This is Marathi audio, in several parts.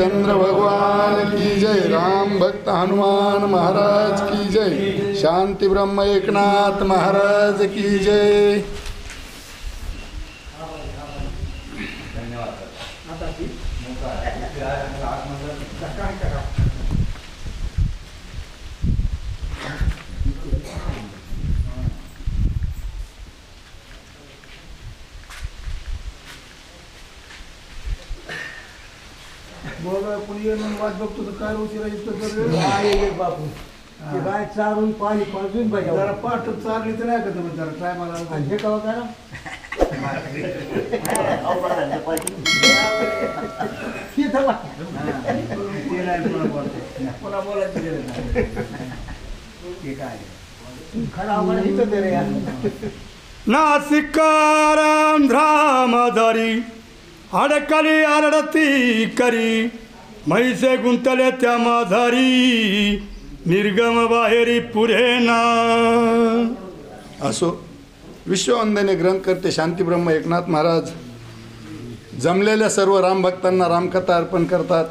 रामचंद्र भगवान की जय, राम भक्त हनुमान महाराज की जय, शांति ब्रह्म एकनाथ महाराज की जय। बोला पुढे येऊन वाट बघतो तर काय उशिरा येतो तर बापू गाय चारून पाणी पाजून पाहिजे जरा पाठ चारली तर नाही का तुम्ही जरा ट्राय मला हे का करा पुन्हा बोलायची खरा नासिकारांध्रामधारी अडकली आरडती करी, म्हैसे गुंतले त्या माधारी, निर्गम बाहेरी पुढे ना। असो, विश्ववंदनीय ग्रंथकर्ते शांतीब्रह्म एकनाथ महाराज जमलेल्या सर्व रामभक्तांना रामकथा अर्पण करतात।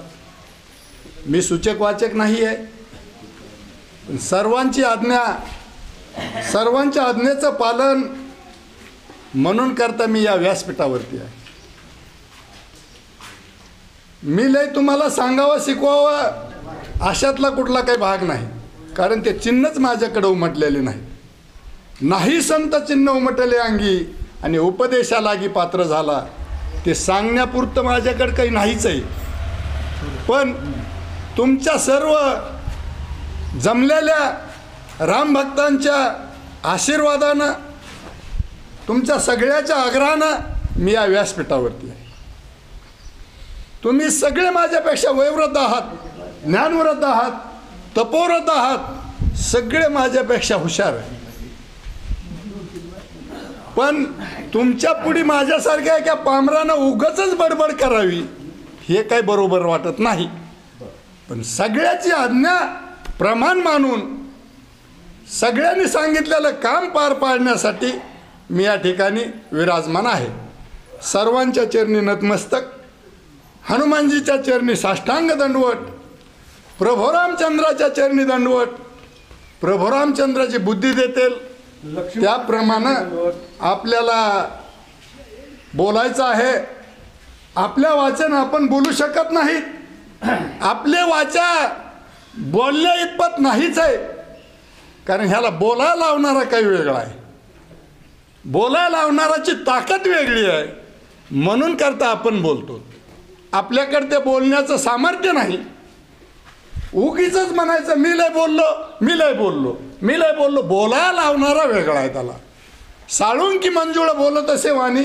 मी सूचक वाचक नाही आहे, पण सर्वांची आज्ञा, सर्वांच्या आज्ञेचं पालन म्हणून करता मी या व्यासपीठावरती आहे। मी लय तुम्हाला सांगावं शिकवावं अशातला कुठला काही भाग नाही, कारण ते चिन्हच माझ्याकडे उमटलेले नाही संत चिन्ह उमटले अंगी आणि उपदेशालागी पात्र झाला, ते सांगण्यापुरतं माझ्याकडे काही नाहीच आहे। पण तुमच्या सर्व जमलेल्या रामभक्तांच्या आशीर्वादानं, तुमच्या सगळ्याच्या आग्रहानं मी या व्यासपीठावरती आहे। तुम्ही सगळे माझ्यापेक्षा वयोवृद्ध आहात, ज्ञानवृद्ध आहात, तपोवृद्ध आहात, सगळे माझ्यापेक्षा हुशार आहे। पण तुमच्या पुढे माझ्यासारख्या एका पामरानं उगाचच बडबड करावी हे काही बरोबर वाटत नाही। पण सगळ्याची आज्ञा प्रमाण मानून सगळ्यांनी सांगितलेलं काम पार पाडण्यासाठी मी या ठिकाणी विराजमान आहे। सर्वांच्या चरणी नतमस्तक, हनुमानजीच्या चरणी साष्टांग दंडवट, प्रभू रामचंद्राच्या चरणी दंडवट। प्रभू रामचंद्राची बुद्धी देतील त्याप्रमाणे आपल्याला बोलायचं आहे। आपल्या वाचन आपण बोलू शकत नाही, आपले वाचा बोलल्या इतपत नाहीच आहे, कारण ह्याला बोलायला लावणारा काही वेगळा आहे, बोलायला लावणाराची ताकद वेगळी आहे, म्हणून करता आपण बोलतो। आपल्याकडे ते बोलण्याचं सामर्थ्य नाही, उगीचच म्हणायचं मी लय बोललो, मी लय बोललो, मी लय बोललो। बोलायला लावणारा वेगळा आहे, त्याला साळुंकी मंजुळ बोलत असे वाणी,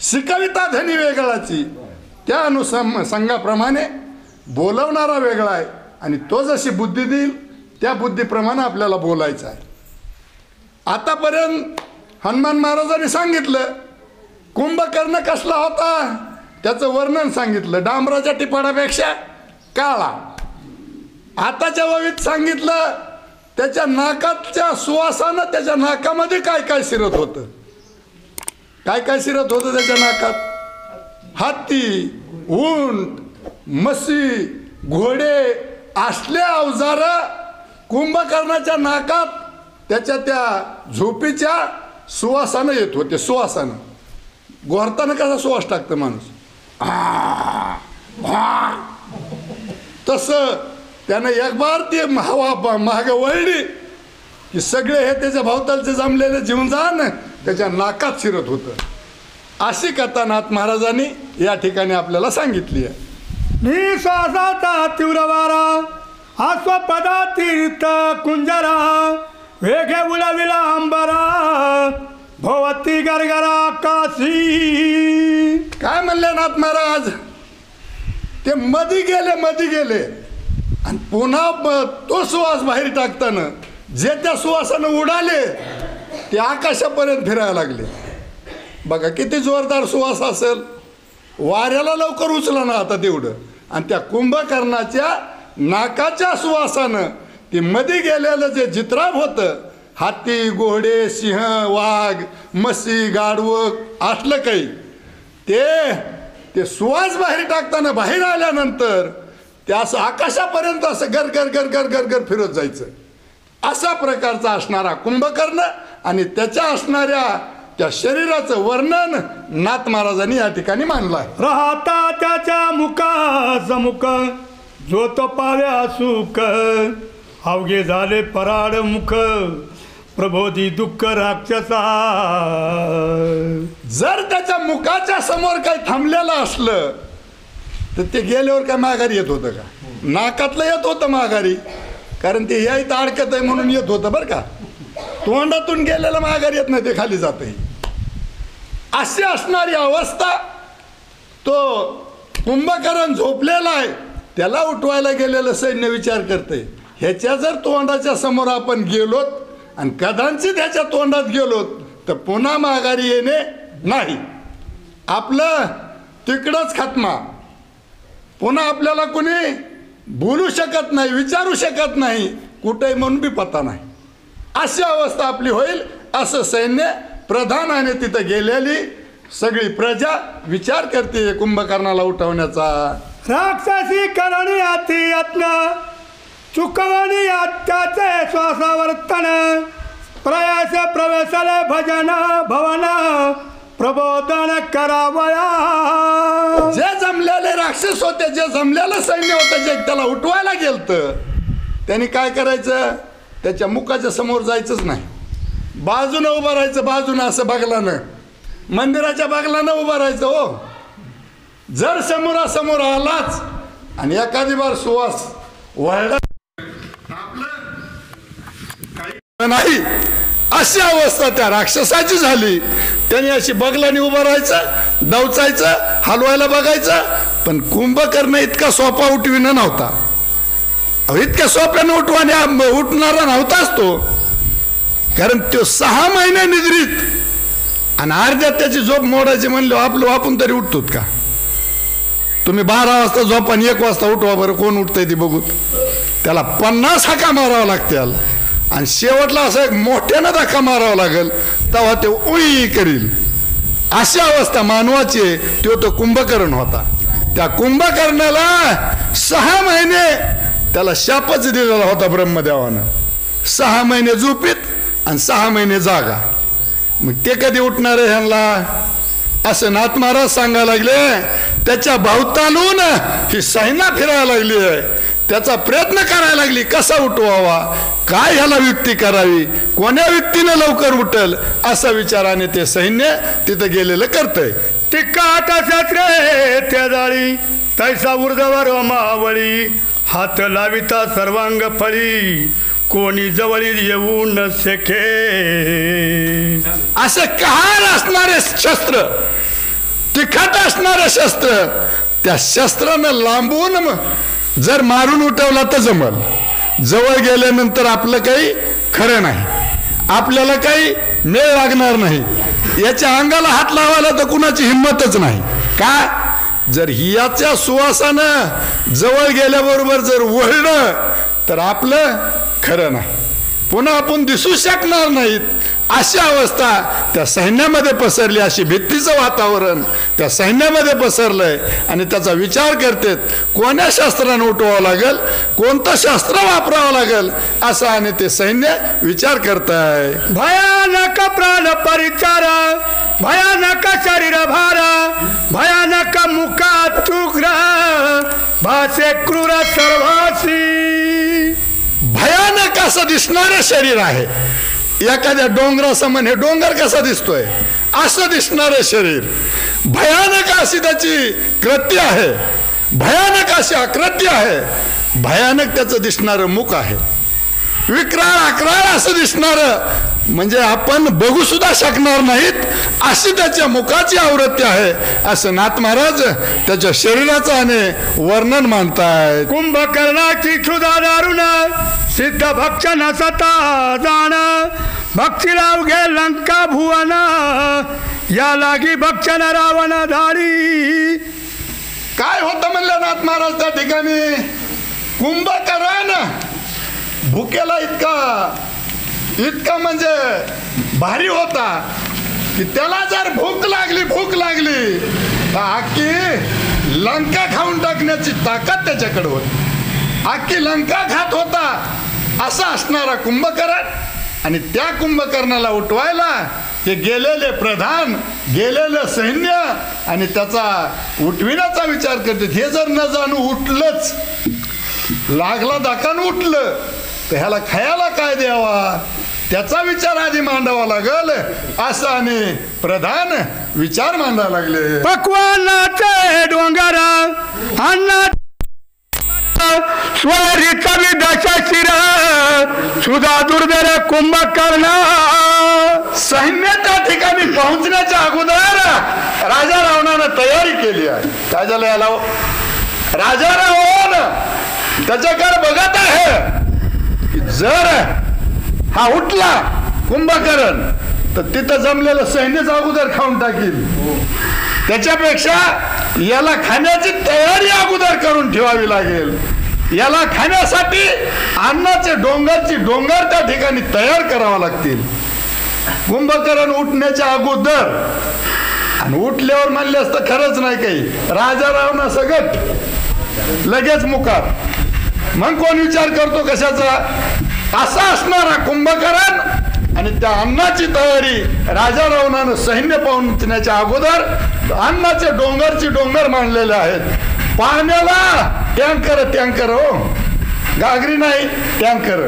शिकविता धनी वेगळाची, त्या अनुसंगाप्रमाणे बोलवणारा वेगळा आहे, आणि तो जशी बुद्धी देईल त्या बुद्धीप्रमाणे आपल्याला बोलायचं आहे। आतापर्यंत हनुमान महाराजांनी सांगितलं कुंभकर्ण कसला होता, त्याचं वर्णन सांगितलं, डांबराच्या टिपाडापेक्षा काळा। आताच्या ववीत सांगितलं त्याच्या नाकाच्या सुवासानं त्याच्या नाकामध्ये काय काय शिरत होतं, काय काय शिरत होतं त्याच्या नाकात, हाती, उंट, म्हशी, घोडे असले अवजार कुंभकर्णाच्या नाकात त्याच्या त्या झोपीच्या सुवासानं येत होते। सुवासानं गोरताना कसा सुवास टाकतं माणूस, तसं त्यानं एक बार ती हवा महाग वळली की सगळे हे त्याच्या भोवतालचे जमलेले जीवनजान त्याच्या नाकात शिरत होतं। अशी कथा नाथ महाराजांनी या ठिकाणी आपल्याला सांगितली आहे। निश्वासाचा तीव्र वारा, आस्वपदा तीर्थ कुंजरा, वेगे उडविला अंबरा, भवती गरगरा काशी। काय म्हणले नाथ महाराज, ते मध्ये गेले आणि पुन्हा तो सुवास बाहेर टाकताना जे त्या सुवासानं उडाले ते आकाशापर्यंत फिरायला लागले। बघा किती जोरदार सुवास असेल, वाऱ्याला लवकर उचला ना आता तेवढं, आणि त्या कुंभकर्णाच्या नाकाच्या सुवासानं ते मध्ये गेलेलं जे जित्राप होतं, हाती, घोडे, सिंह, वाघ, म्हशी, गाढवं असलं काही, ते सुवास बाहेर टाकताना बाहेर आल्यानंतर ते असं आकाशापर्यंत असं गर गर गर गर गर गर फिरत जायचं. अशा प्रकारचा असणारा कुंभकर्ण आणि त्याच्या असणाऱ्या त्या शरीराचं वर्णन नाथ महाराजांनी या ठिकाणी मांडलं आहे. राहता त्याच्या मुखासमुख जो तो पाव्या सुख अवघे झाले पराड मुख प्रबोधी दुःख राक्षसा. जर त्याच्या मुखाच्या समोर काही थांबलेलं असलं तर ते गेल्यावर काय माघारी येत होतं का? नाकातलं येत होतं माघारी, कारण ते या इथं अडकत आहे म्हणून येत होतं बरं का. तोंडातून गेलेलं माघारी येत नाही, ते खाली जाते. अशी असणारी अवस्था तो कुंभकर्ण झोपलेला आहे, त्याला उठवायला गेलेलं सैन्य विचार करते, ह्याच्या जर तोंडाच्या समोर आपण गेलोत आणि कदाचित ह्याच्या तोंडात गेलोत तर पुन्हा माघारी येणे नाही, आपलं तिकडंच खात्मा. पुन्हा आपल्याला कोणी बोलू शकत नाही, विचारू शकत नाही, कुठेही म्हणून बी पत्ता नाही. अशी अवस्था आपली होईल असं सैन्य प्रधानाने तिथं गेलेली सगळी प्रजा विचार करते कुंभकर्णाला उठवण्याचा. राक्षसी करणी अति यत्न चुकवणी अत्याचे श्वासावर्तन प्रयास प्रवेशले भजन भवन प्रबोधन करावया. जे जमलेले राक्षस होते, जे जमलेलं सैन्य होतं, जे त्याला उठवायला गेलतं, त्यांनी काय करायचं, त्याच्या मुखाच्या समोर जायचंच नाही, बाजूनं उभं राहायचं, बाजूनं असं बगलानं, मंदिराच्या बगलानं उभं राहायचं. हो, जर समोरासमोर आलाच आणि एखादी बार सुवास वळला नाही, अशी अवस्था त्या राक्षसाची झाली. त्याने अशी बगलाने उभं राहायचं, दवचायचं, हलवायला बघायचं, पण कुंभकर्ण इतका सोपा उठविणं नव्हता. इतक्या सोप्यानं उठणारा नव्हताच तो, कारण तो 6 महिने निद्रित आणि अर्ध्यात त्याची झोप मोडायची म्हणलं आपलं आपण तरी उठतोत का? तुम्ही 12 वाजता झोप आणि 1 वाजता उठवा बरं, कोण उठतंय ती बघूत. त्याला 50 हाका मारावा लागतील आणि शेवटला असं एक मोठ्यानं धक्का मारावा लागेल तेव्हा ते उई करील. अशी अवस्था मानवाची आहे. तो कुंभकर्ण होता. त्या कुंभकर्णाला 6 महिने त्याला शापच दिलेला होता ब्रह्मदेवानं. 6 महिने झोपीत आणि 6 महिने जागा. मग ते कधी उठणार आहे ह्यांना असं नाथ महाराज सांगायला लागले. त्याच्या भोवतालून ही सैना फिरायला लागली आहे, त्याचा प्रयत्न करायला लागली कसा उठवावा, काय ह्याला युक्ती करावी, कोण्या व्यक्तीनं लवकर उठल असा विचाराने ते सैन्य तिथं गेलेलं करतंय. तिकाट शस्त्रे त्या जाळी तैसा ऊर्ध्वर मावळी हात लाविता सर्वांग फळी कोणी जवळी येऊ न शके. असं कहार असणारे शस्त्र, तिखट असणारे शस्त्र, त्या शस्त्रानं लांबून जर मारून उठवला तर जमल, जवळ गेल्यानंतर आपलं काही खरं नाही, आपल्याला काही मेळ लागणार नाही. याच्या अंगाला हात लावायला तर कुणाची हिंमतच नाही. का जर हियाच्या सुवासानं जवळ गेल्याबरोबर जर वळलं तर आपलं खरं नाही, पुन्हा आपण दिसू शकणार नाहीत. अशी अवस्था त्या सैन्यामध्ये पसरली. अशी भीतीचं वातावरण त्या सैन्यामध्ये पसरलंय आणि त्याचा विचार करतात कोण्या शस्त्रानं उठवावं लागेल, कोणतं शस्त्र वापरावं लागेल असं आणि ते सैन्य विचार करताय. भयानक प्राण परिचार भयानक शरीर भार भयानक मुखात उग्र भासे क्रूर सर्वासी. भयानक असं दिसणारं शरीर आहे. एखाद्या डोंगरासमन हे डोंगर कसा दिसतोय असं दिसणारं शरीर. भयानक अशी त्याची कृत्य आहे, भयानक अशी आकृती आहे, भयानक त्याचं दिसणारं मुख आहे. विक्राळ आक्राळ असं दिसणारं म्हणजे आपण बघू सुद्धा शकणार नाहीत अशी त्याच्या मुखाची आवृत्ती आहे असं नाथ महाराज त्याच्या शरीराचं आणि वर्णन मानतायत. कुंभकर्णाची क्षुधा दारुण सिद्ध भक्षण सता जाण भक्षीला उघे लंका भुवन या लागी भक्षण रावण धारी. काय होतं म्हणलं नाथ महाराज त्या ठिकाणी, कुंभकर्ण भुकेला इतका म्हणजे भारी होता की त्याला जर भूक लागली तर अख्खी लंका खाऊन टाकण्याची ताकद त्याच्याकडे होती. अख्खी लंका खात होता असा असणारा कुंभकर्ण, आणि त्या कुंभकर्णाला उठवायला हे गेलेले प्रधान, गेलेलं सैन्य आणि त्याचा उठविण्याचा विचार करते. हे जर न जाणू उठलंच, लागला दाकान उठलं, तर ह्याला खायला काय द्यावा त्याचा विचार आधी मांडावा लागल, असं आणि प्रधान विचार मांडायला लागले. पक्वानाचे डोंगर अन्न स्वरीचा मी दशा शिर सुधा दुर्धर कुंभकर्ण. सैन्य त्या ठिकाणी पोहोचण्याच्या अगोदर राजा रावणानं तयारी केली आहे. काय झालं याला? राजा रावण त्याच्याकडे बघत आहे की जर हा उठला कुंभकर्ण तर तिथं जमलेलं सैन्यच अगोदर खाऊन टाकील. त्याच्यापेक्षा याला खाण्याची तयारी अगोदर करून ठेवावी लागेल. याला खाण्यासाठी अन्नाचे डोंगर त्या ठिकाणी तयार करावं लागतील. कुंभकर्ण उठण्याच्या अगोदर, आणि उठल्यावर म्हणले असतं खरंच नाही काही, राजा रावणा सगट लगेच मुकार. मग कोण विचार करतो कशाचा? असा असणारा कुंभकर्ण आणि त्या अन्नाची तयारी राजा रावणानं सैन्य पोहोचण्याच्या अगोदर अन्नाचे डोंगर मांडलेले आहेत. पाण्याला टँकर हो, गागरी नाही टँकर,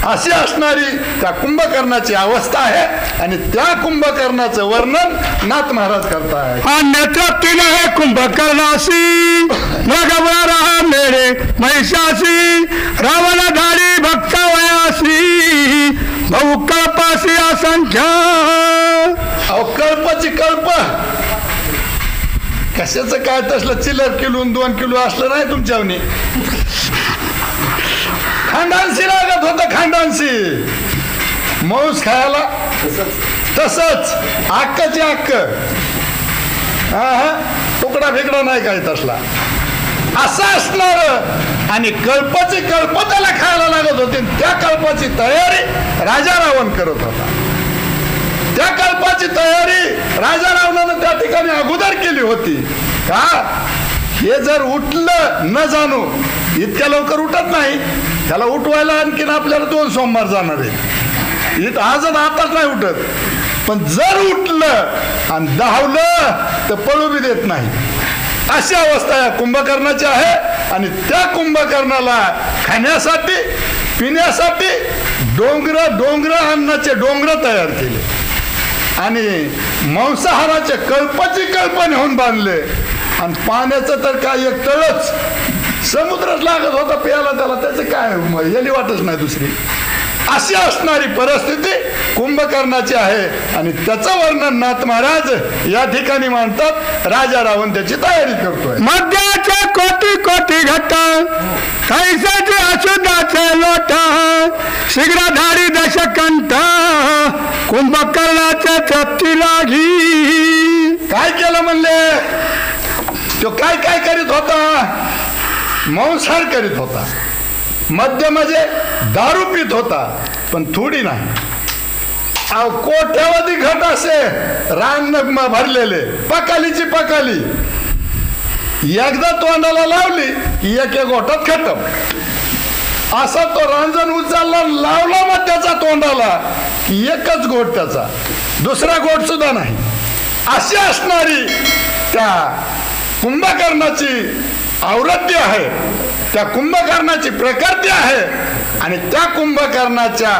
अशी असणारी त्या कुंभकर्णाची अवस्था आहे. आणि त्या कुंभकर्णाचं वर्णन नाथ महाराज करतायत. नेतृत्व है कुंभकर्णासी मगवरा रहा मेरे महिषासी रावण धारी भक्त वयासी बहु कल्पासी असंख्या. कल्पाची कल्प कशाचं काय तसलं चिल्लर किलो 2 किलो असलं नाही तुमच्यावनी. खांडांशी लागत होतं, खांडांशी मांस खायला तसंच अक्काची अक्क, तुकडा फेकडा नाही काय तसला असं असणार. आणि कल्पाची कल्प त्याला खायला लागत होते. त्या कल्पाची तयारी राजा रावण करत होता. त्या कल्पाची तयारी राजा रावणानं त्या ठिकाणी अगोदर केली होती. का? हे जर उठलं न जाणू, इतक्या लवकर उठत नाही. त्याला उठवायला आणखीन आपल्याला 2 सोमवार जाणार आहे. आजच आताच नाही उठत. पण जर उठलं आणि धावलं तर पळू बी देत नाही. अशी अवस्था या कुंभकर्णाची आहे. आणि त्या कुंभकर्णाला खाण्यासाठी पिण्यासाठी डोंगर अन्नाचे डोंगर तयार केले आणि मांसाहाराचे कल्पाची कल्प नेऊन बांधले. आणि पाण्याचं तर काय एक तळच समुद्रच लागत होता प्यायला त्याला, त्याचं काय येली वाटच नाही दुसरी. अशी असणारी परिस्थिती कुंभकर्णाची आहे. आणि त्याचं वर्णन नाथ महाराज या ठिकाणी मांडतात. राजा रावण त्याची तयारी करतोय. मद्याचे कोटी घट कैसाचे अशुद्धाचे लोट शीघ्रधारी दशकंठ कुंभकर्णाचे छत्ती लागी. काय केलं म्हणले? तो काय करीत होता? मांसाहार करीत होता. मद्य म्हणजे दारू पित होता, पण थोडी नाही. कोट्यावधी घट असे रान भरलेले, पकालीची पकाली एकदा तोंडाला लावली की एक गोटात खतम. असा तो रांजण उचलला लावला मग त्याचा तोंडाला की एकच गोट त्याचा, दुसरा गोट सुद्धा नाही. अशी असणारी त्या कुंभकर्णाची आवृत्ती आहे, त्या कुंभकर्णाची प्रकृती आहे. आणि त्या कुंभकर्णाच्या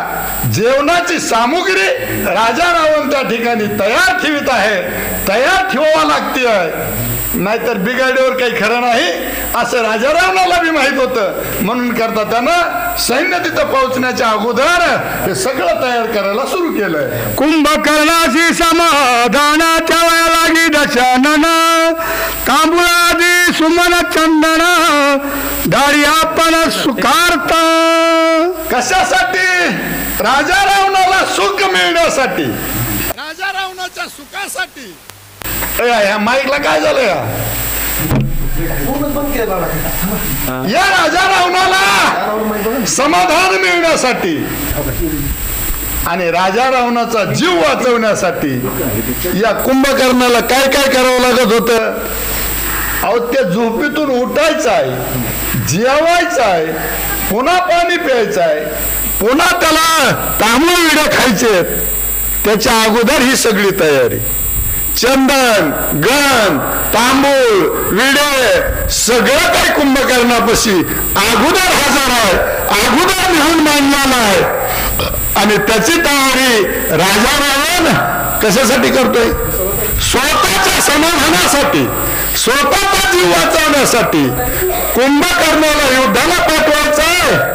जेवणाची सामुग्री राजा रावण त्या ठिकाणी तयार ठेवीत आहे. तयार ठेवावं लागते, नाहीतर बिघाडीवर काही खरं नाही असं राजा रावणाला बी माहित होतं. म्हणून करता त्यानं सैन्य तिथं पोहोचण्याच्या अगोदर हे सगळं तयार करायला सुरू केलंय. कुंभकर्णाशी समाधान ठेवायला लागी दशानन तांबुळादी सुमन चंदन दारी आपण सुखार्थ. कशासाठी? राजा रावणाला सुख मिळण्यासाठी, राजा रावणाच्या सुखासाठी. या माईकला काय झालं? या राजा रावणाला समाधान मिळण्यासाठी आणि राजा रावणाचा जीव वाचवण्यासाठी या कुंभकर्णाला काय काय करावं लागत होतं. अहो त्या झोपेतून उठायचं आहे, जेवायचं आहे, पुन्हा पाणी प्यायचं आहे, पुन्हा त्याला तांबूळ विड्या खायचे. त्याच्या अगोदर ही सगळी तयारी, चंदन, गण, तांबूळ, विडे सगळं काही कुंभकर्णापाशी अगोदर हजर आहे, अगोदर लिहून मांडलेला आहे. आणि त्याची तयारी राजा रावण कशासाठी करतोय? स्वतःच्या समाधानासाठी, स्वतःचा जीव वाचवण्यासाठी कुंभकर्णाला युद्धाला पाठवायचं आहे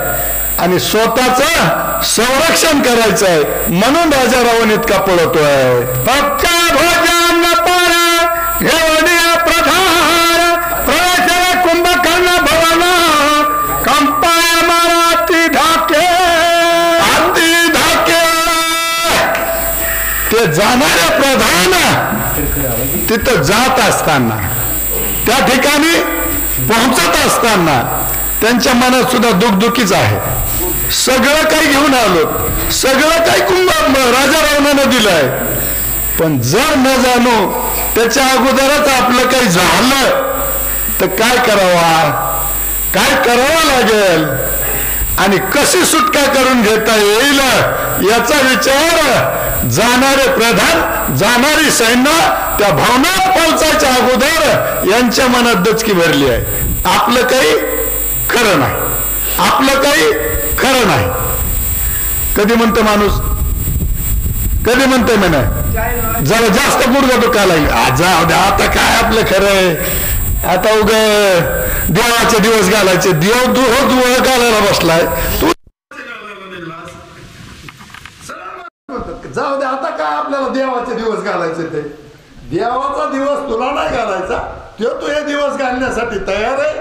आणि स्वतःचं संरक्षण करायचं आहे. म्हणून राजा रावण इतका पळतोय. फक्त भोजन पर घेऊन प्रधान प्रवेश कुंभकर्ण भवन कंपाय माराती धाके आती धाके. ते जाणारे प्रधान तिथं जात असताना, त्या ठिकाणी पोहोचत असताना त्यांच्या मनात सुद्धा दुखदुखीच आहे. सगळं काही घेऊन आलो, सगळं काही राजा रावणानं दिलंय, पण जर न जाणू त्याच्या अगोदरच आपलं काही झालं तर काय करावा, काय करावं लागेल आणि कशी सुटका करून घेता येईल याचा विचार जाणारे प्रधान, जाणारी सैन्य त्या भवनात पोहोचायच्या अगोदर यांच्या मनात दचकी भरली आहे. आपलं काही खरं नाही, आपलं काही खरं नाही. कधी म्हणतो माणूस, कधी म्हणतोय म्हणा जरा जास्त गुडघा दुखायला लागला, जाऊ द्या आता काय आपलं खरं आहे, आता उग देवाचे दिवस घालायचे, देव दुह घालायला बसलाय तू, जाऊ द्या आता काय आपल्याला देवाचे दिवस घालायचे. ते देवाचा दिवस तुला नाही घालायचा, तो हे दिवस घालण्यासाठी तयार आहे.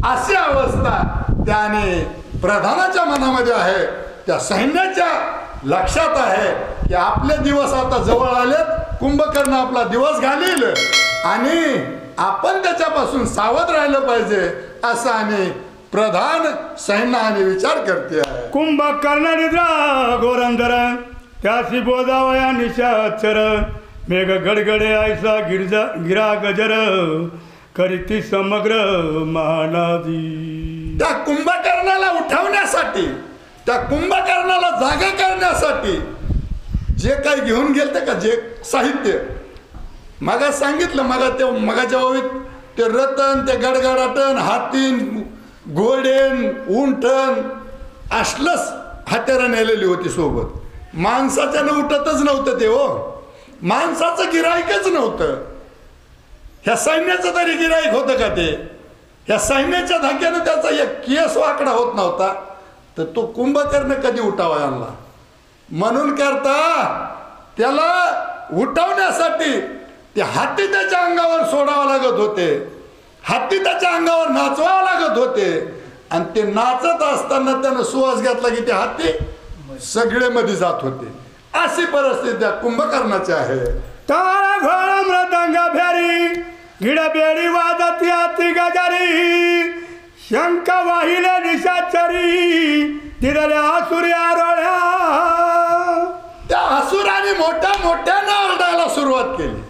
अशी अवस्था त्याने प्रधानाच्या मनामध्ये आहे, त्या सैन्याच्या लक्षात आहे की आपले दिवस आता जवळ आलेत, कुंभकर्ण आपला दिवस घालील आणि आपण त्याच्यापासून सावध राहिलं पाहिजे असं आणि प्रधान सैन्याने विचार करते आहे. कुंभकर्ण निद्रा घोरंदर त्यासी बोधावया निशाचर मेघ गडगडे ऐसा गिरा गजर करीती समग्र महानादी. त्या कुंभकर्णाला उठवण्यासाठी, त्या कुंभकर्णाला जागा करण्यासाठी जे काही घेऊन गेलते का, जे साहित्य मग सांगितलं, मगाच्या ओळीत ते रतन, ते गडगडाटन, हातीन, घोडेन, उंटन असलंच हत्यारं नेलेली होती सोबत. माणसाच्यानं उठतच नव्हतं ते, हो माणसाचं गिराईकच नव्हतं. ह्या सैन्याचं तरी गिराईक होतं का ते? ह्या सैन्याच्या धाक्यानं त्याचा एक केस वाकडा होत नव्हता, तर तो कुंभकर्ण कधी उठावा आणला. म्हणून करता त्याला उठवण्यासाठी ते हत्ती त्याच्या अंगावर सोडावं लागत होते, हत्ती त्याच्या अंगावर नाचवावं लागत होते. आणि ते नाचत असताना त्यानं सुवास घेतला की ते हत्ती सगळे मध्ये जात होते. अशी परिस्थिती त्या कुंभकर्णाची आहे. तारा घोळ मृदंग फेरी गिडबेडी वाजत याती गजारी शंख वाहिले निशाचरी तिरल्या आसुरी आरोळ्या. त्या असुराने मोठ्या मोठ्यानं आरडायला सुरुवात केली.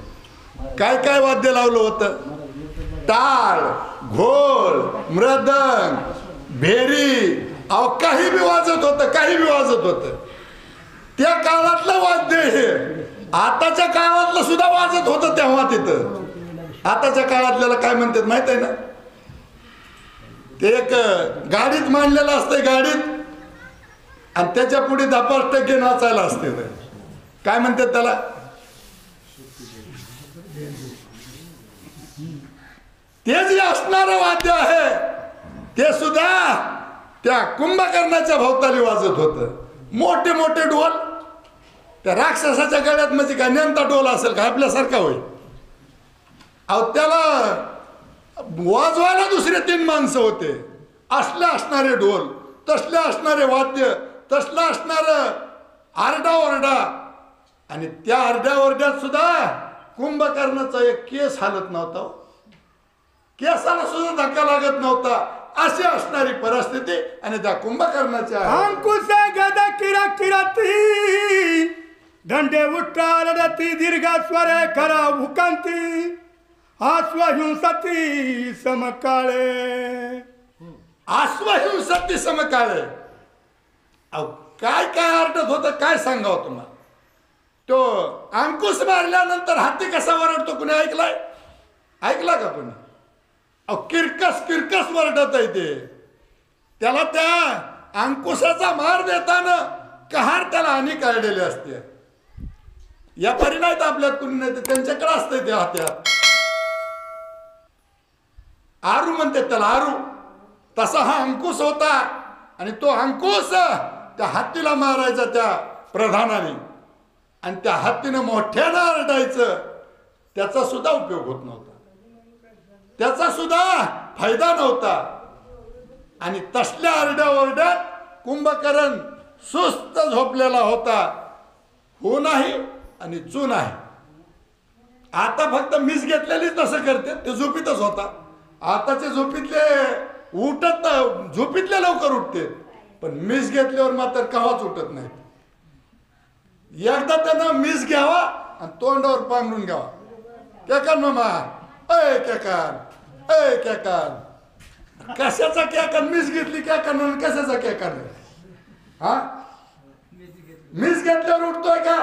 काय काय वाद्य लावलं होतं? टाळ, घोळ, मृदंग, भेरी, अहो काही बी वाजत होतं, काही बी वाजत होतं. त्या काळातलं वाद्य हे आताच्या काळातलं सुद्धा वाजत होतं तेव्हा तिथं. आताच्या काळातल्याला काय म्हणतात माहित आहे ना? ते एक गाडीत मांडलेलं असतंय, गाडीत, आणि त्याच्या पुढे 10% नाचायला असते. काय म्हणतात त्याला? ते जे असणारं वाद्य आहे ते सुद्धा त्या कुंभकर्णाच्या भोवताली वाजत होतं. मोठे मोठे ढोल, त्या राक्षसाच्या गळ्यात म्हणजे काय नेमता ढोल असेल का आपल्यासारखा होईल? अहो त्याला वाजवायला दुसरे 3 माणसं होते. असले असणारे ढोल, तसले असणारे वाद्य, तसलं असणारं आरडाओरडा. आणि त्या आरड्याओरड्यात सुद्धा कुंभकर्णाचा एक केस हालत नव्हता, केसाला सुद्धा धक्का लागत नव्हता. अशी असणारी परिस्थिती आणि त्या कुंभकर्णाच्या अंकुश गदा किरा किराती दंडे उट्टालती दीर्घ स्वरे खरा उकांती आश्वहिंसती समकाळे आश्वहिंसती समकाळे. अहो काय काय आरडत होतं काय सांगावं तुम्हाला. तो अंकुश मारल्यानंतर हाती कसा वरडतो कुणी ऐकलाय? ऐकला का कुणी? अहो किरकस किरकस वरडत आहे ते. त्याला त्या अंकुशाचा मार देताना कहार त्याला हानी काढलेली असते. या परिणामात आपल्यात कुणी नाही तर त्यांच्याकडे असतंय ते हात्यात. आरू म्हणते त्याला आरू. तसा हा अंकुश होता आणि तो अंकुश त्या हत्तीला मारायचा त्या प्रधानाने आणि त्या हत्तीनं मोठ्यानं आरडायचं. त्याचा सुद्धा उपयोग होत नव्हता, त्याचा सुद्धा फायदा नव्हता. आणि तसल्या आरड्याओरड्यात कुंभकर्ण सुस्त झोपलेला होता. हो नाही आणि चू नाही. आता फक्त मीच घेतलेली तसं करते, ते झोपीतच होता. आताचे झोपीतले उठत झोपीतले लवकर उठते, पण मिस घेतल्यावर मात्र कवाच उठत नाही. एकदा त्यानं मिस घ्यावा आणि तोंडावर पांघरून घ्यावा. केकान मामा, अय केकान, अय केकान. कशाचा केकान? मिस घेतली केकान, कशाचा केकान? हा मिस घेतल्यावर उठतोय का?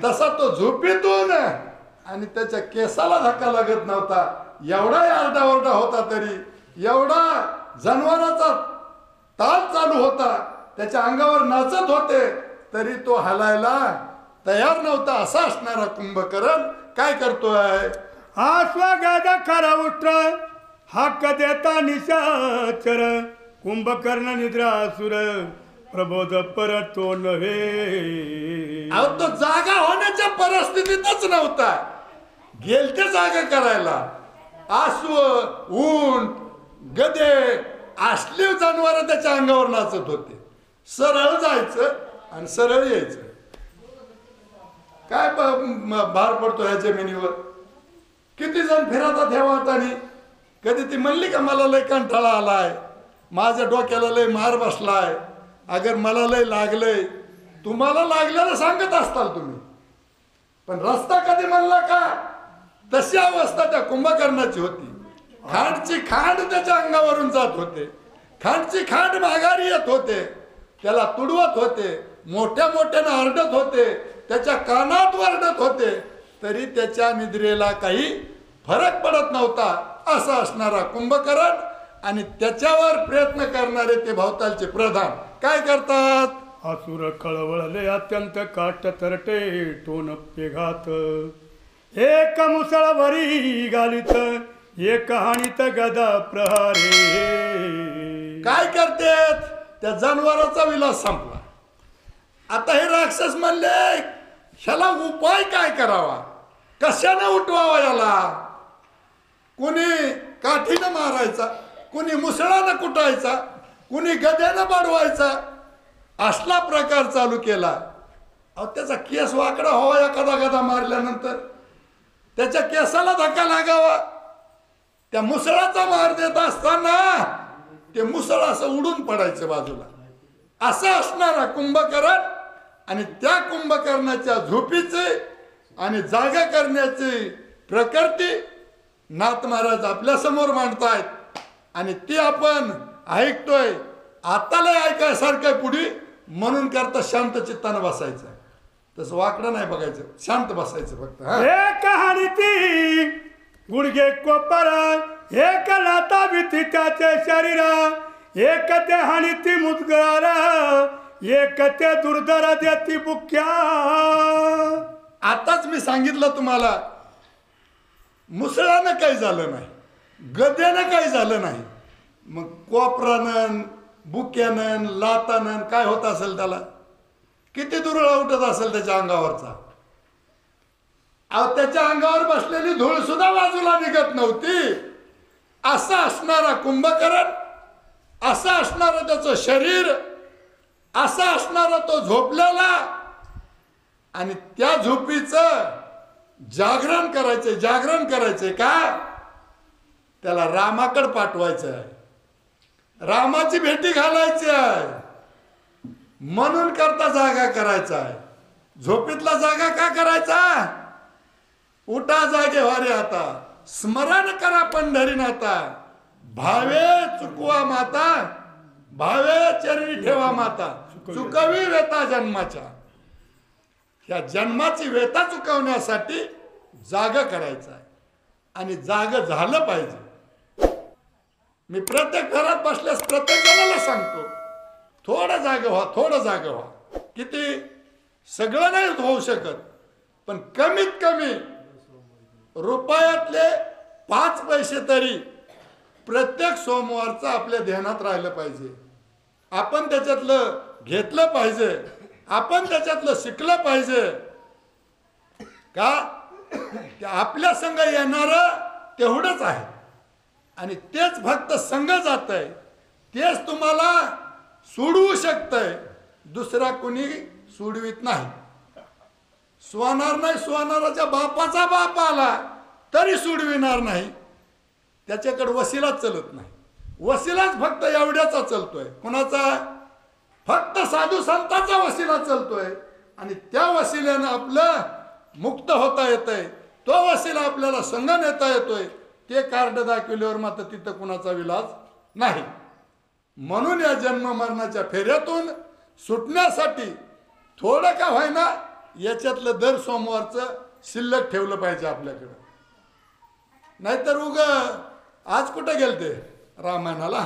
तसा तो झोपीतून आणि त्याच्या केसाला धक्का लागत नव्हता. एवढा आरडाओरडा होता तरी, एवढा जनावराचा ताल चालू होता, त्याच्या अंगावर नाचत होते तरी तो हलायला तयार नव्हता. असा असणारा कुंभकर्ण काय करतोय? आश्वगद खरा उठ हक्क देता निशाचर कुंभकर्ण निद्रासुर प्रबोध परतो नव्हे. अहो तो जागा होण्याच्या परिस्थितीतच नव्हता. गेलते जागा करायला. आश्व, ऊंट, गदे असली जनावर त्याच्या अंगावर नाचत होते. सरळ जायचं आणि सरळ यायचं. काय भार पडतो ह्या जमिनीवर. किती जण फिरतात ह्या वाटाने. कधी ती म्हणली का मला लय कंटाळा आलाय, माझ्या डोक्याला लय मार बसलाय, अगर मला लय लागलंय. तुम्हाला लागलेलं सांगत असताल तुम्ही, पण रस्ता कधी म्हणला का? तशी अवस्था त्या कुंभकर्णाची होती. खांडची खांड त्याच्या अंगावरून जात होते. खांडची खांड माघारी येत होते. त्याला तुडवत होते, मोठ्या मोठ्यानं आरडत होते, त्याच्या कानात वरडत होते, तरी त्याच्या निद्रेला काही फरक पडत नव्हता. असा असणारा कुंभकर्ण आणि त्याच्यावर प्रयत्न करणारे ते भोवतालचे प्रधान काय करतात? असुर कळवळले अत्यंत काट तरटे टोन पेघात एक मुसळवरी घालीत एक हाणीत गदा प्रहारे. काय करतेत? त्या जनावराचा विलास संपला. आता हे राक्षस म्हणले ह्याला उपाय काय करावा, कशाने उठवावा याला. कुणी काठीनं मारायचा, कुणी मुसळानं कुटायचा, कुणी गद्यानं बाडवायचा, असला प्रकार चालू केला. अहो त्याचा केस वाकडा व्हावा एखादा गदा मारल्यानंतर, त्याच्या केसाला धक्का लागावा. त्या मुसळाचा मार देत असताना ते मुसळ असं उडून पडायचं बाजूला. असा असणारा कुंभकर्ण आणि त्या कुंभकर्णाच्या झोपीचे आणि जागा करण्याची प्रकृती नाथ महाराज आपल्या समोर मांडतायत आणि ती आपण ऐकतोय. आता लय ऐकायसारखं पुढे म्हणून करता शांत चित्तानं बसायचं. तसं वाकडं नाही बघायचं, शांत बसायचं फक्त. एक हाणी ती गुडघे कोपर एक लाता भीती त्याचे शरीर एक ते हाणी ती मुदगळाला एक ते दुर्धर देती बुक्या. आताच मी सांगितलं तुम्हाला, मुसळानं काही झालं नाही, गद्यानं काही झालं नाही, मग कोपरानं बुक्यानं लातानं काय होत असेल त्याला? किती दुर्ळा उठत असेल त्याच्या अंगावरचा. अहो त्याच्या अंगावर बसलेली धूळ सुद्धा बाजूला निघत नव्हती. असा असणारा कुंभकर्ण, असा असणारं त्याचं शरीर, असा असणारा तो झोपलेला आणि त्या झोपीचं जागरण करायचंय. जागरण करायचंय का? त्याला रामाकडे पाठवायचं आहे. रामाची भेटी घालायची आहे म्हणून करता जागा करायचा आहे. झोपेतला जागा का करायचा? उठा जागे वारे आता, स्मरण करा पंढरीनाथा, भावे चुकवा माता, भावे चरणी ठेवा माता, चुकवी वेता जन्माच्या. या जन्माची वेता चुकवण्यासाठी जाग करायचं आहे आणि जाग झालं पाहिजे. मी प्रत्येक घरात बसल्यास प्रत्येक जणाला सांगतो, थोडं जाग व्हा, थोडं जाग व्हा. किती? सगळं नाही होऊ शकत, पण कमीत कमी रुपयातले 5 पैसे तरी प्रत्येक सोमवारचं आपल्या ध्यानात राहिलं पाहिजे. आपण त्याच्यातलं घेतलं पाहिजे, आपण त्याच्यातलं शिकलं पाहिजे. का? ते आपल्या संग येणारं तेवढंच आहे आणि तेच फक्त संग जात आहे, तेच तुम्हाला सोडवू शकतंय. दुसरा कुणी सोडवित नाही. सोनार नाही, सोनाराच्या बापाचा बाप आला तरी सोडविणार नाही. त्याच्याकडे वसिलाच चलत नाही. वसिलाच फक्त एवढ्याचा चलतोय. कोणाचा? फक्त साधू संतांचा वसिला चलतोय आणि त्या वसिल्यानं आपलं मुक्त होता येतंय. तो वसिला आपल्याला संग नेता येतोय. ते कार्ड दाखवल्यावर मात्र तिथं कुणाचा विलाज नाही. म्हणून या जन्म मरणाच्या फेऱ्यातून सुटण्यासाठी थोडं का होईना याच्यातलं दर सोमवारचं शिल्लक ठेवलं पाहिजे आपल्याकडं. नाहीतर आज कुठे गेलते रामायणाला?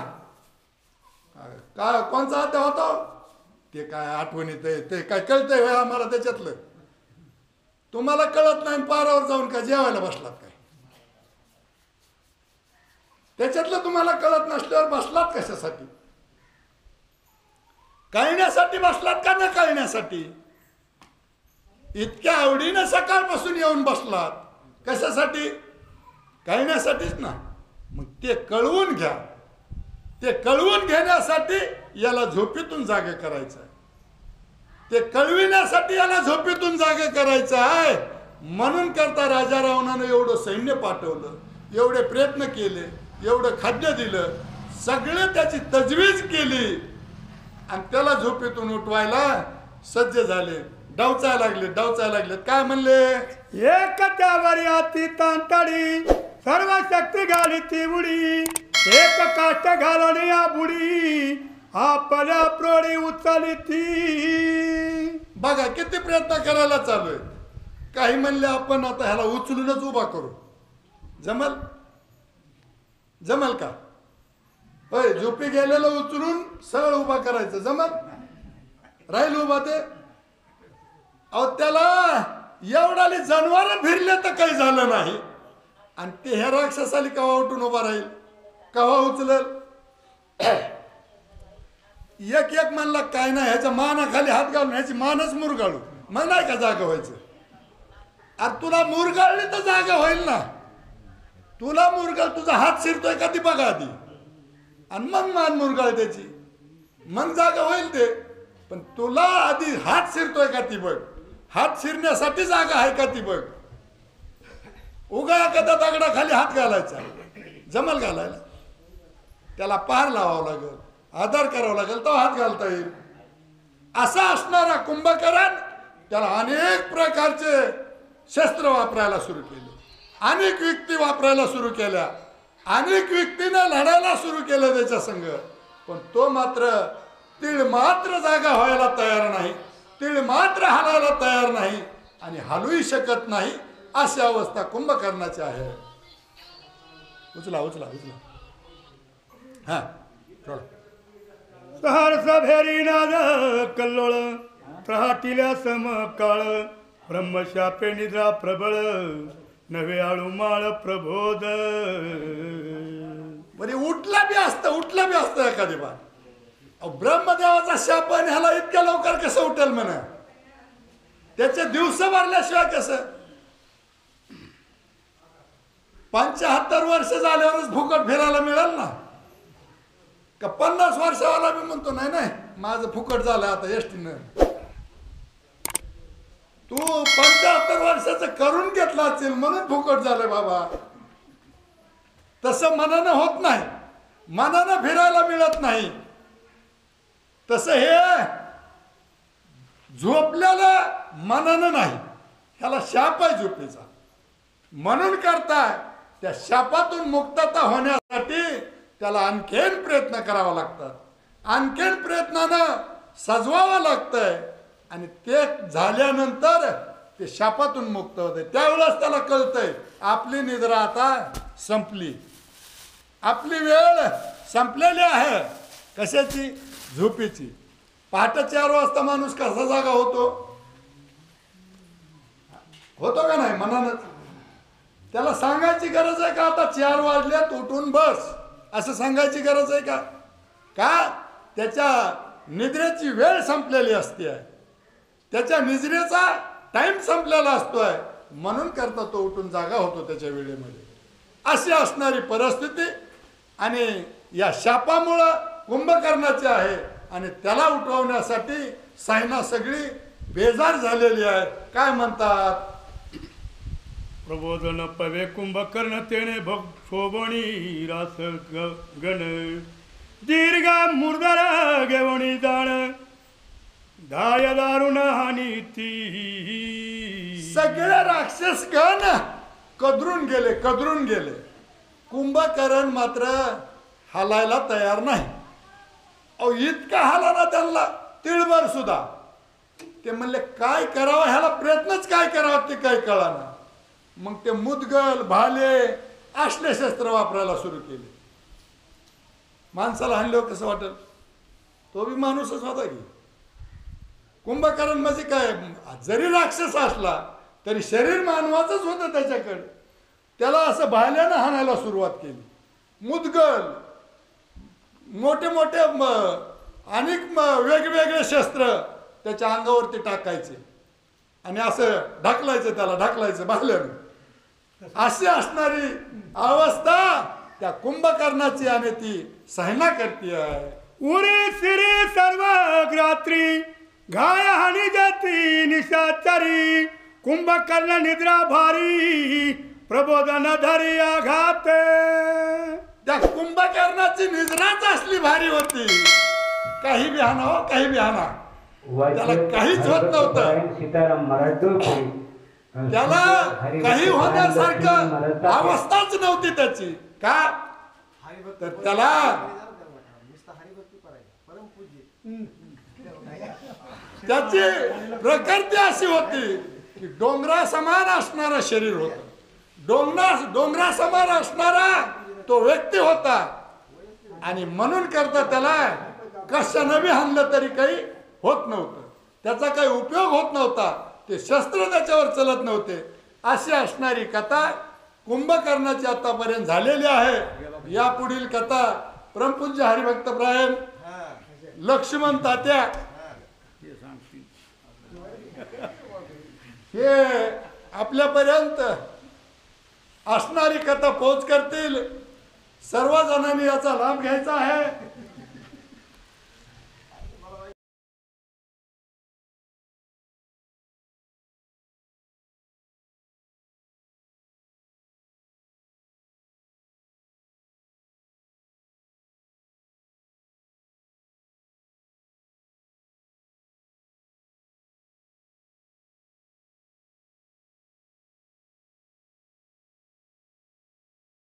काय कोणचा अध्याय होता ते? काय आठवणीत आहे ते? काय कळतंय आम्हाला त्याच्यातलं? तुम्हाला कळत नाही, पारावर जाऊन काय जेवायला बसलात काय? त्याच्यातलं तुम्हाला कळत नसल्यावर बसलात कशासाठी? कळण्यासाठी बसलात का न कळण्यासाठी? इतक्या आवडीनं सकाळपासून येऊन बसलात कशासाठी? कळण्यासाठीच ना. मग ते कळवून घ्या. ते कळवून घेण्यासाठी याला झोपेतून जागे करायचं आहे. ते कळविण्यासाठी याला झोपेतून जागे करायचं आहे. म्हणून करता राजा रावणानं एवढं सैन्य पाठवलं, एवढे प्रयत्न केले, एवढं खाद्य दिलं, सगळे त्याची तजवीज केली आणि त्याला झोपेतून उठवायला सज्ज झाले. डावचायला लागले. काय म्हणले? एक त्यावर अति तांतडी, सर्व शक्ती घाली ती उडी, एक काष्ट घालून या बुडी, आपल्या प्रोडी उचली ती. बघा किती प्रयत्न करायला चालू आहे. काही म्हणले आपण आता ह्याला उचलूनच उभा करू. जमल का? होय, झोपी गेलेलं उचलून सरळ उभा करायचं जमल? राहील उभा ते? अहो त्याला एवढाले जनावर फिरले तर काही झालं नाही आणि ते ह्या राक्षसाली कवा उठून उभा राहील? कवा उचलल? एक म्हणला काय नाही, ह्याच्या मानाखाली हात घालून ह्याची मानच मुरगाळू. मग नाही का जागा व्हायचं? अरे तुला मुरगाळली तर जागा होईल ना. तुला मुरगाळ, तुझा हात शिरतोय का ती बघा आधी आणि मग मान मुरगाळ त्याची, मग जागा होईल ते. पण तुला आधी हात शिरतोय का ती बघ. हात शिरण्यासाठी जागा आहे का ती बघ. उगा एखाद्या दगडाखाली हात घालायचा जमल घालायला? त्याला पार लावावं लागेल, आधार करावा लागेल, तो हात घालता येईल. असा असणारा कुंभकर्ण त्याला अनेक प्रकारचे शस्त्र वापरायला सुरू केले, अनेक युक्ती वापरायला सुरू केल्या, अनेक व्यक्तीने लढायला सुरू केलं त्याच्या संग. पण तो मात्र तीळ मात्र जागा व्हायला तयार नाही, तीळ मात्र हलायला तयार नाही आणि हलूही शकत नाही. अशी अवस्था कुंभकर्णाची आहे. उचला. हा सहर्ष भेरी नाद कल्लोळ, त्राटिल्या समकाळ, ब्रह्मशापे निद्रा प्रबळ, नवे आळू माळ प्रबोध. म्हणजे उठला बी असतं एखादी बार. ब्रह्मदेवाचा शाप आणि ह्याला इतक्या लवकर कसं उठेल म्हणा? त्याचे दिवस भरल्याशिवाय कसं? 75 वर्ष झाल्यावरच फुकट फिरायला मिळेल ना का? 50 वर्षावाला मी म्हणतो नाही माझं फुकट झालं आता एसटीनं. तू 75 वर्षाचं करून घेतला असेल म्हणून फुकट झालं बाबा. तसं मनानं होत नाही. मनानं फिरायला मिळत नाही, तसं हे झोपलेलं मनानं नाही, ह्याला शाप आहे झोपेचा. म्हणून करताय त्या शापातून मुक्तता होण्यासाठी त्याला आणखीन प्रयत्न करावा लागतात, आणखीन प्रयत्नानं सजवावं लागतंय आणि ते झाल्यानंतर ते शापातून मुक्त होते. त्यावेळेस त्याला कळतंय आपली निद्रा आता संपली, आपली वेळ संपलेली आहे. कशाची? झोपेची. पहाटे 4 वाजता माणूस कसा जागा होतो का नाही? मनानच. त्याला सांगायची गरज आहे का आता 4 वाजल्यात उठून बस, असं सांगायची गरज आहे का? का? त्याच्या निद्रेची वेळ संपलेली असते, त्याच्या निद्रेचा टाइम संपलेला असतोय, म्हणून करता तो उठून जागा होतो त्याच्या वेळेमध्ये. अशी असणारी परिस्थिती आणि या शापामुळं कुंभकर्णाची आहे आणि त्याला उठवण्यासाठी सायना सगळी बेजार झालेली आहे. काय म्हणतात? प्रबोधन पवे कुंभकर्ण तेने भग शोभणी रास गण दीर्घ मुरदर घेवणी जाण धाय दारुण हानी ती. सगळे राक्षस गण कदरून गेले. कुंभकर्ण मात्र हालायला तयार नाही. अहो इतका हालाना त्यांना तिळभर सुद्धा. ते म्हणले काय करावं, ह्याला प्रयत्नच काय करावा ते काय कळाना. मग ते मुदगल भाले असले शस्त्र वापरायला सुरू केले. माणसाला हाणल्यावर कसं वाटेल? तो बी माणूसच होता की. कुंभकर्ण म्हणजे काय, जरी राक्षस असला तरी शरीर मानवाचंच होतं त्याच्याकडे. त्याला असं भाल्यानं हाणायला सुरुवात केली. मुदगल, मोठे मोठे अनेक वेगवेगळे शस्त्र त्याच्या अंगावरती टाकायचे आणि असं ढकलायचं, ढकलायचं भाल्यानं. अशी असणारी अवस्था त्या कुंभकर्णाची आणि ती सायना करते आहे. उरी सिरी सर्व रात्री घाय हानी जाती निशाचरी कुंभकर्ण निद्रा भारी प्रबोधन धरी आघात. त्या कुंभकर्णाची निद्राच असली भारी होती. काही बी हाना हो, काही बी हाना, त्याला काहीच होत नव्हतं. त्याला काही होण्यासारखं अवस्थाच नव्हती त्याची. का? तर त्याला त्याची प्रकृती अशी होती की डोंगरा समान असणारं शरीर होतं. डोंगरा समान असणारा तो व्यक्ती होता आणि म्हणून करता त्याला कशानं बी हाणलं तरी काही होत नव्हतं. त्याचा काही उपयोग होत नव्हता. ते शस्त्र त्याच्यावर चलत नव्हते. अशी असणारी कथा कुंभकर्णाची आतापर्यंत झालेली आहे. या पुढील कथा परमपूज्य हरिभक्त प्रायण लक्ष्मण तात्या हे आपल्यापर्यंत असणारी कथा पोच करतील. सर्वजणांनी याचा लाभ घ्यायचा आहे.